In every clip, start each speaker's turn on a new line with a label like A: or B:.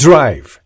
A: Drive.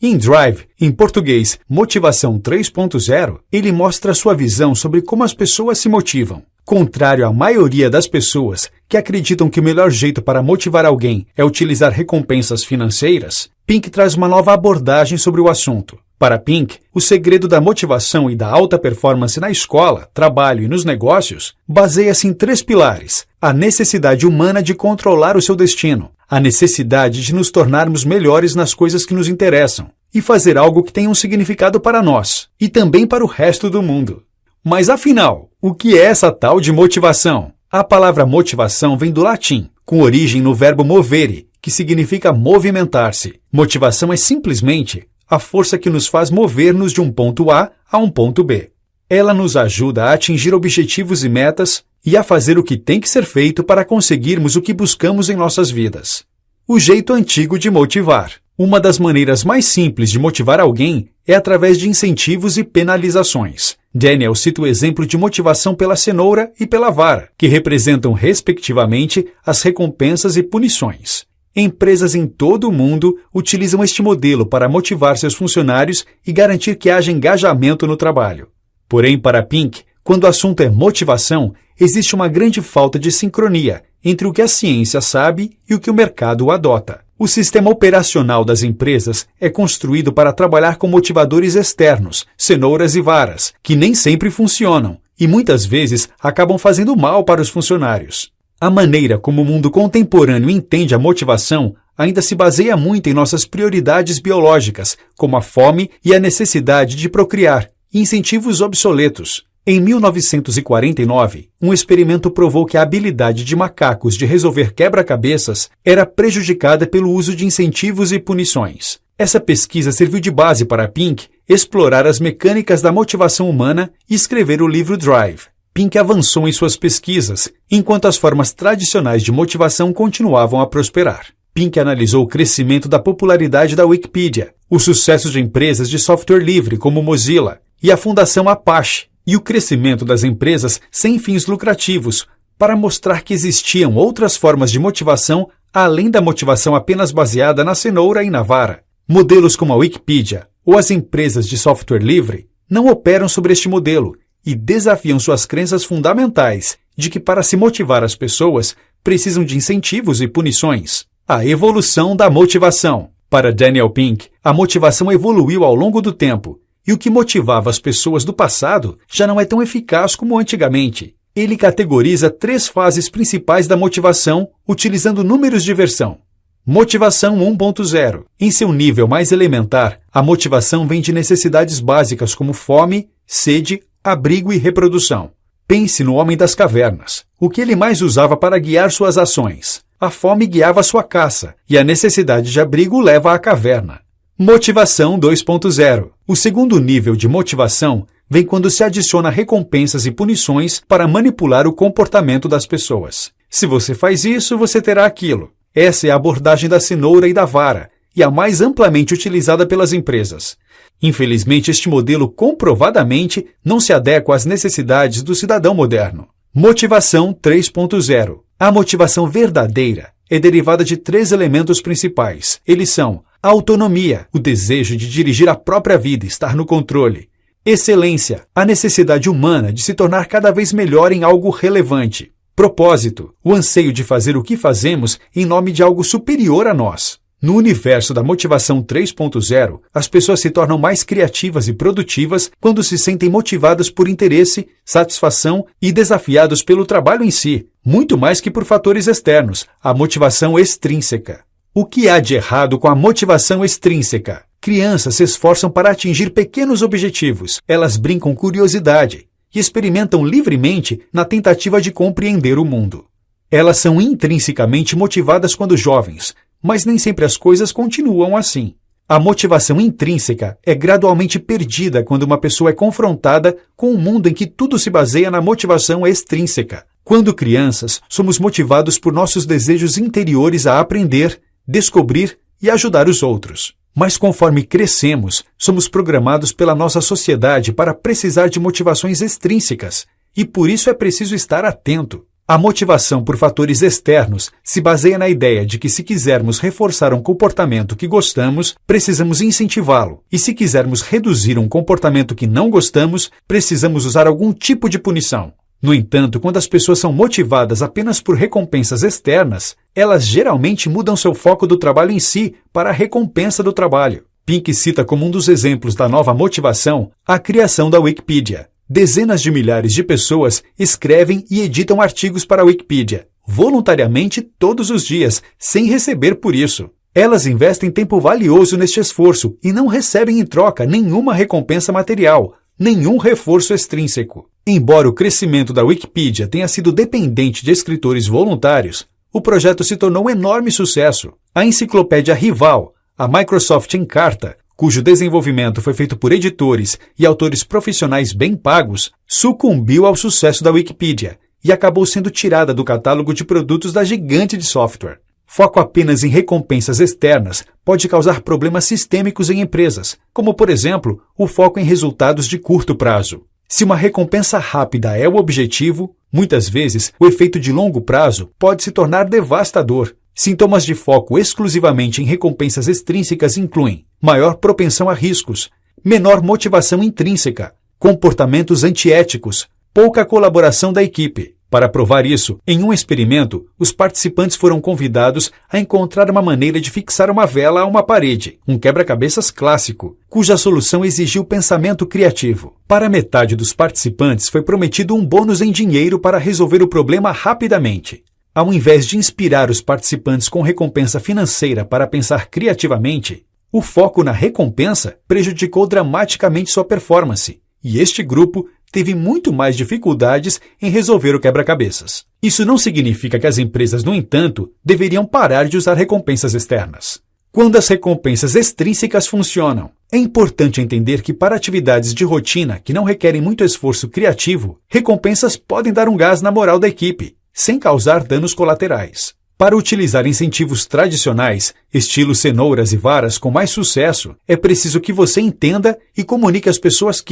A: Em Drive, em português, Motivação 3.0, ele mostra sua visão sobre como as pessoas se motivam. Contrário à maioria das pessoas que acreditam que o melhor jeito para motivar alguém é utilizar recompensas financeiras, Pink traz uma nova abordagem sobre o assunto. Para Pink, o segredo da motivação e da alta performance na escola, trabalho e nos negócios baseia-se em 3 pilares: a necessidade humana de controlar o seu destino, a necessidade de nos tornarmos melhores nas coisas que nos interessam e fazer algo que tenha um significado para nós e também para o resto do mundo. Mas afinal, o que é essa tal de motivação? A palavra motivação vem do latim, com origem no verbo movere, que significa movimentar-se. Motivação é simplesmente a força que nos faz mover-nos de um ponto A a um ponto B. Ela nos ajuda a atingir objetivos e metas e a fazer o que tem que ser feito para conseguirmos o que buscamos em nossas vidas. O jeito antigo de motivar. Uma das maneiras mais simples de motivar alguém é através de incentivos e penalizações. Daniel cita o exemplo de motivação pela cenoura e pela vara, que representam, respectivamente, as recompensas e punições. Empresas em todo o mundo utilizam este modelo para motivar seus funcionários e garantir que haja engajamento no trabalho. Porém, para Pink, quando o assunto é motivação, existe uma grande falta de sincronia entre o que a ciência sabe e o que o mercado adota. O sistema operacional das empresas é construído para trabalhar com motivadores externos, cenouras e varas, que nem sempre funcionam e muitas vezes acabam fazendo mal para os funcionários. A maneira como o mundo contemporâneo entende a motivação ainda se baseia muito em nossas prioridades biológicas, como a fome e a necessidade de procriar, e incentivos obsoletos. Em 1949, um experimento provou que a habilidade de macacos de resolver quebra-cabeças era prejudicada pelo uso de incentivos e punições. Essa pesquisa serviu de base para Pink explorar as mecânicas da motivação humana e escrever o livro Drive. Pink avançou em suas pesquisas, enquanto as formas tradicionais de motivação continuavam a prosperar. Pink analisou o crescimento da popularidade da Wikipedia, o sucesso de empresas de software livre como Mozilla e a Fundação Apache, e o crescimento das empresas sem fins lucrativos, para mostrar que existiam outras formas de motivação além da motivação apenas baseada na cenoura e na vara. Modelos como a Wikipedia ou as empresas de software livre não operam sobre este modelo e desafiam suas crenças fundamentais de que para se motivar as pessoas precisam de incentivos e punições. A evolução da motivação. Para Daniel Pink, a motivação evoluiu ao longo do tempo e o que motivava as pessoas do passado já não é tão eficaz como antigamente. Ele categoriza 3 fases principais da motivação utilizando números de versão. Motivação 1.0. Em seu nível mais elementar, a motivação vem de necessidades básicas como fome, sede, abrigo e reprodução. Pense no homem das cavernas. O que ele mais usava para guiar suas ações? A fome guiava sua caça, e a necessidade de abrigo leva à caverna. Motivação 2.0. O segundo nível de motivação vem quando se adiciona recompensas e punições para manipular o comportamento das pessoas. Se você faz isso, você terá aquilo. Essa é a abordagem da cenoura e da vara, e a mais amplamente utilizada pelas empresas. Infelizmente, este modelo comprovadamente não se adequa às necessidades do cidadão moderno. Motivação 3.0. A motivação verdadeira é derivada de 3 elementos principais. Eles são a autonomia, o desejo de dirigir a própria vida, estar no controle. Excelência, a necessidade humana de se tornar cada vez melhor em algo relevante. Propósito, o anseio de fazer o que fazemos em nome de algo superior a nós. No universo da motivação 3.0, as pessoas se tornam mais criativas e produtivas quando se sentem motivadas por interesse, satisfação e desafiados pelo trabalho em si, muito mais que por fatores externos, a motivação extrínseca. O que há de errado com a motivação extrínseca? Crianças se esforçam para atingir pequenos objetivos, elas brincam curiosidade e experimentam livremente na tentativa de compreender o mundo. Elas são intrinsecamente motivadas quando jovens, mas nem sempre as coisas continuam assim. A motivação intrínseca é gradualmente perdida quando uma pessoa é confrontada com um mundo em que tudo se baseia na motivação extrínseca. Quando crianças, somos motivados por nossos desejos interiores a aprender, descobrir e ajudar os outros. Mas conforme crescemos, somos programados pela nossa sociedade para precisar de motivações extrínsecas, e por isso é preciso estar atento. A motivação por fatores externos se baseia na ideia de que se quisermos reforçar um comportamento que gostamos, precisamos incentivá-lo. E se quisermos reduzir um comportamento que não gostamos, precisamos usar algum tipo de punição. No entanto, quando as pessoas são motivadas apenas por recompensas externas, elas geralmente mudam seu foco do trabalho em si para a recompensa do trabalho. Pink cita como um dos exemplos da nova motivação a criação da Wikipedia. Dezenas de milhares de pessoas escrevem e editam artigos para a Wikipedia, voluntariamente todos os dias, sem receber por isso. Elas investem tempo valioso neste esforço e não recebem em troca nenhuma recompensa material, nenhum reforço extrínseco. Embora o crescimento da Wikipedia tenha sido dependente de escritores voluntários, o projeto se tornou um enorme sucesso. A enciclopédia rival, a Microsoft Encarta, cujo desenvolvimento foi feito por editores e autores profissionais bem pagos, sucumbiu ao sucesso da Wikipedia e acabou sendo tirada do catálogo de produtos da gigante de software. Foco apenas em recompensas externas pode causar problemas sistêmicos em empresas, como, por exemplo, o foco em resultados de curto prazo. Se uma recompensa rápida é o objetivo, muitas vezes o efeito de longo prazo pode se tornar devastador. Sintomas de foco exclusivamente em recompensas extrínsecas incluem maior propensão a riscos, menor motivação intrínseca, comportamentos antiéticos, pouca colaboração da equipe. Para provar isso, em um experimento, os participantes foram convidados a encontrar uma maneira de fixar uma vela a uma parede, um quebra-cabeças clássico, cuja solução exigiu pensamento criativo. Para metade dos participantes foi prometido um bônus em dinheiro para resolver o problema rapidamente. Ao invés de inspirar os participantes com recompensa financeira para pensar criativamente, o foco na recompensa prejudicou dramaticamente sua performance, e este grupo teve muito mais dificuldades em resolver o quebra-cabeças. Isso não significa que as empresas, no entanto, deveriam parar de usar recompensas externas. Quando as recompensas extrínsecas funcionam, é importante entender que para atividades de rotina que não requerem muito esforço criativo, recompensas podem dar um gás na moral da equipe, sem causar danos colaterais. Para utilizar incentivos tradicionais, estilo cenouras e varas com mais sucesso, é preciso que você entenda e comunique às pessoas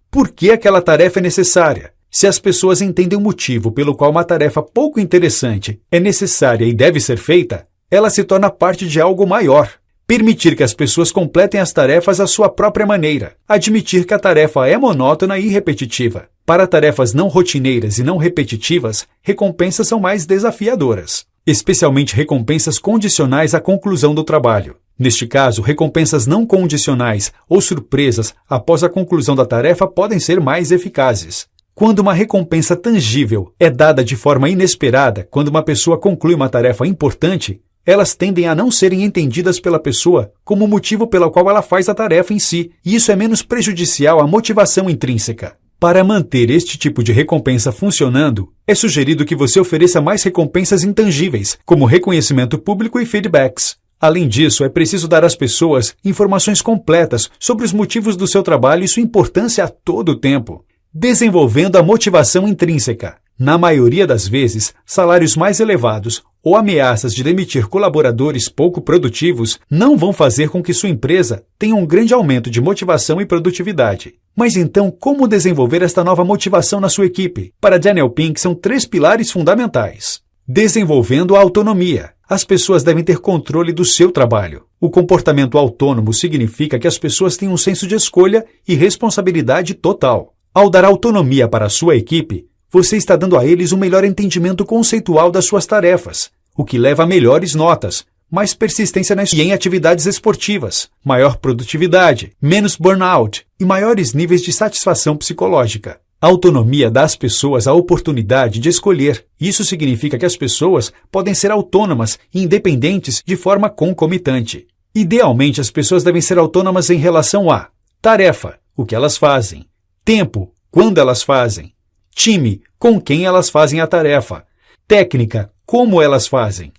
A: por que aquela tarefa é necessária. Se as pessoas entendem o motivo pelo qual uma tarefa pouco interessante é necessária e deve ser feita, ela se torna parte de algo maior. Permitir que as pessoas completem as tarefas à sua própria maneira. Admitir que a tarefa é monótona e repetitiva. Para tarefas não rotineiras e não repetitivas, recompensas são mais desafiadoras, especialmente recompensas condicionais à conclusão do trabalho. Neste caso, recompensas não condicionais ou surpresas após a conclusão da tarefa podem ser mais eficazes. Quando uma recompensa tangível é dada de forma inesperada, quando uma pessoa conclui uma tarefa importante, elas tendem a não serem entendidas pela pessoa como o motivo pelo qual ela faz a tarefa em si, e isso é menos prejudicial à motivação intrínseca. Para manter este tipo de recompensa funcionando, é sugerido que você ofereça mais recompensas intangíveis, como reconhecimento público e feedbacks. Além disso, é preciso dar às pessoas informações completas sobre os motivos do seu trabalho e sua importância a todo o tempo. Desenvolvendo a motivação intrínseca. Na maioria das vezes, salários mais elevados ou ameaças de demitir colaboradores pouco produtivos não vão fazer com que sua empresa tenha um grande aumento de motivação e produtividade. Mas então, como desenvolver esta nova motivação na sua equipe? Para Daniel Pink, são 3 pilares fundamentais. Desenvolvendo a autonomia. As pessoas devem ter controle do seu trabalho. O comportamento autônomo significa que as pessoas têm um senso de escolha e responsabilidade total. Ao dar autonomia para a sua equipe, você está dando a eles um melhor entendimento conceitual das suas tarefas, o que leva a melhores notas, mais persistência e em atividades esportivas, maior produtividade, menos burnout e maiores níveis de satisfação psicológica. A autonomia dá às pessoas a oportunidade de escolher. Isso significa que as pessoas podem ser autônomas e independentes de forma concomitante. Idealmente, as pessoas devem ser autônomas em relação a tarefa, o que elas fazem, tempo, quando elas fazem, time, com quem elas fazem a tarefa, técnica, como elas fazem.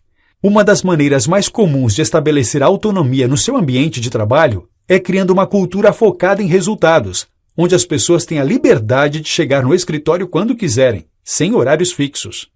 A: Uma das maneiras mais comuns de estabelecer autonomia no seu ambiente de trabalho é criando uma cultura focada em resultados, onde as pessoas têm a liberdade de chegar no escritório quando quiserem, sem horários fixos.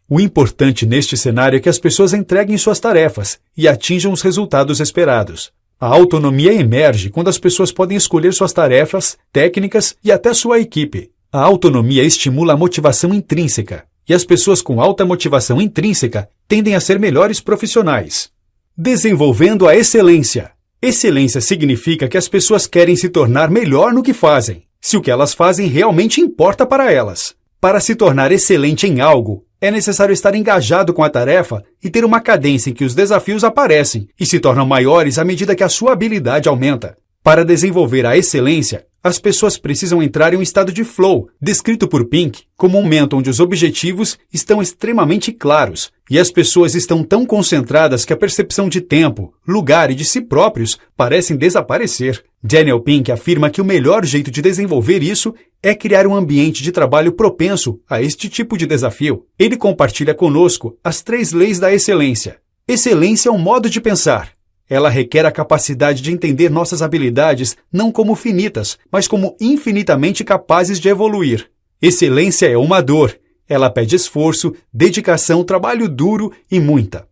A: O importante neste cenário é que as pessoas entreguem suas tarefas e atinjam os resultados esperados. A autonomia emerge quando as pessoas podem escolher suas tarefas, técnicas e até sua equipe. A autonomia estimula a motivação intrínseca. e as pessoas com alta motivação intrínseca tendem a ser melhores profissionais. Desenvolvendo a excelência. Excelência significa que as pessoas querem se tornar melhor no que fazem, se o que elas fazem realmente importa para elas. Para se tornar excelente em algo, é necessário estar engajado com a tarefa e ter uma cadência em que os desafios aparecem e se tornam maiores à medida que a sua habilidade aumenta. Para desenvolver a excelência, as pessoas precisam entrar em um estado de flow, descrito por Pink como um momento onde os objetivos estão extremamente claros e as pessoas estão tão concentradas que a percepção de tempo, lugar e de si próprios parecem desaparecer. Daniel Pink afirma que o melhor jeito de desenvolver isso é criar um ambiente de trabalho propenso a este tipo de desafio. Ele compartilha conosco as 3 leis da excelência. Excelência é um modo de pensar. Ela requer a capacidade de entender nossas habilidades não como finitas, mas como infinitamente capazes de evoluir. Excelência é uma dor. Ela pede esforço, dedicação, trabalho duro e muita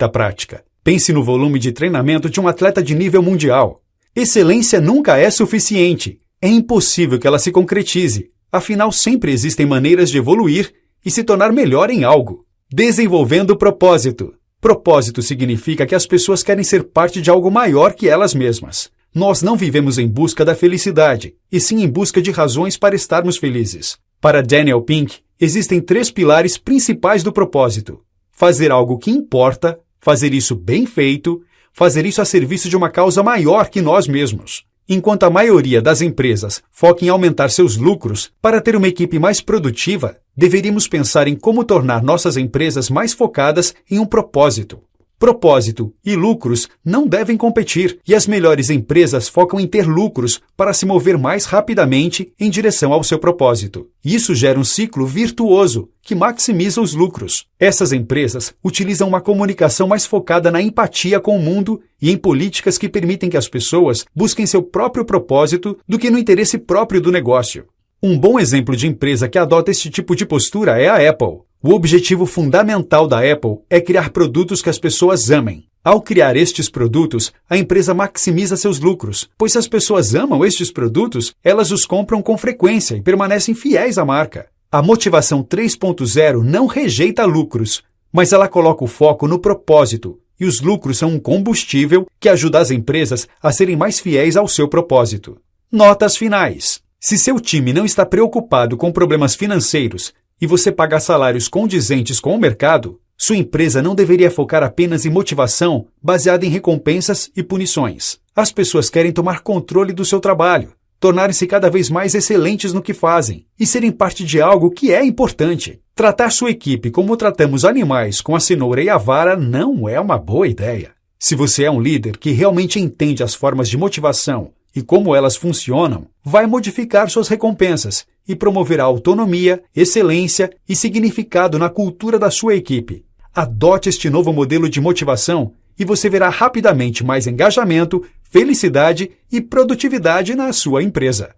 A: prática. Pense no volume de treinamento de um atleta de nível mundial. Excelência nunca é suficiente. É impossível que ela se concretize. Afinal, sempre existem maneiras de evoluir e se tornar melhor em algo. Desenvolvendo propósito. Propósito significa que as pessoas querem ser parte de algo maior que elas mesmas. Nós não vivemos em busca da felicidade, e sim em busca de razões para estarmos felizes. Para Daniel Pink, existem 3 pilares principais do propósito: fazer algo que importa, fazer isso bem feito, fazer isso a serviço de uma causa maior que nós mesmos. Enquanto a maioria das empresas foca em aumentar seus lucros para ter uma equipe mais produtiva, deveríamos pensar em como tornar nossas empresas mais focadas em um propósito. Propósito e lucros não devem competir, e as melhores empresas focam em ter lucros para se mover mais rapidamente em direção ao seu propósito. Isso gera um ciclo virtuoso que maximiza os lucros. Essas empresas utilizam uma comunicação mais focada na empatia com o mundo e em políticas que permitem que as pessoas busquem seu próprio propósito do que no interesse próprio do negócio. Um bom exemplo de empresa que adota este tipo de postura é a Apple. O objetivo fundamental da Apple é criar produtos que as pessoas amem. Ao criar estes produtos, a empresa maximiza seus lucros, pois se as pessoas amam estes produtos, elas os compram com frequência e permanecem fiéis à marca. A motivação 3.0 não rejeita lucros, mas ela coloca o foco no propósito, e os lucros são um combustível que ajuda as empresas a serem mais fiéis ao seu propósito. Notas finais. Se seu time não está preocupado com problemas financeiros e você pagar salários condizentes com o mercado, sua empresa não deveria focar apenas em motivação baseada em recompensas e punições. As pessoas querem tomar controle do seu trabalho, tornarem-se cada vez mais excelentes no que fazem e serem parte de algo que é importante. Tratar sua equipe como tratamos animais com a cenoura e a vara não é uma boa ideia. Se você é um líder que realmente entende as formas de motivação e como elas funcionam, vai modificar suas recompensas e promoverá autonomia, excelência e significado na cultura da sua equipe. Adote este novo modelo de motivação e você verá rapidamente mais engajamento, felicidade e produtividade na sua empresa.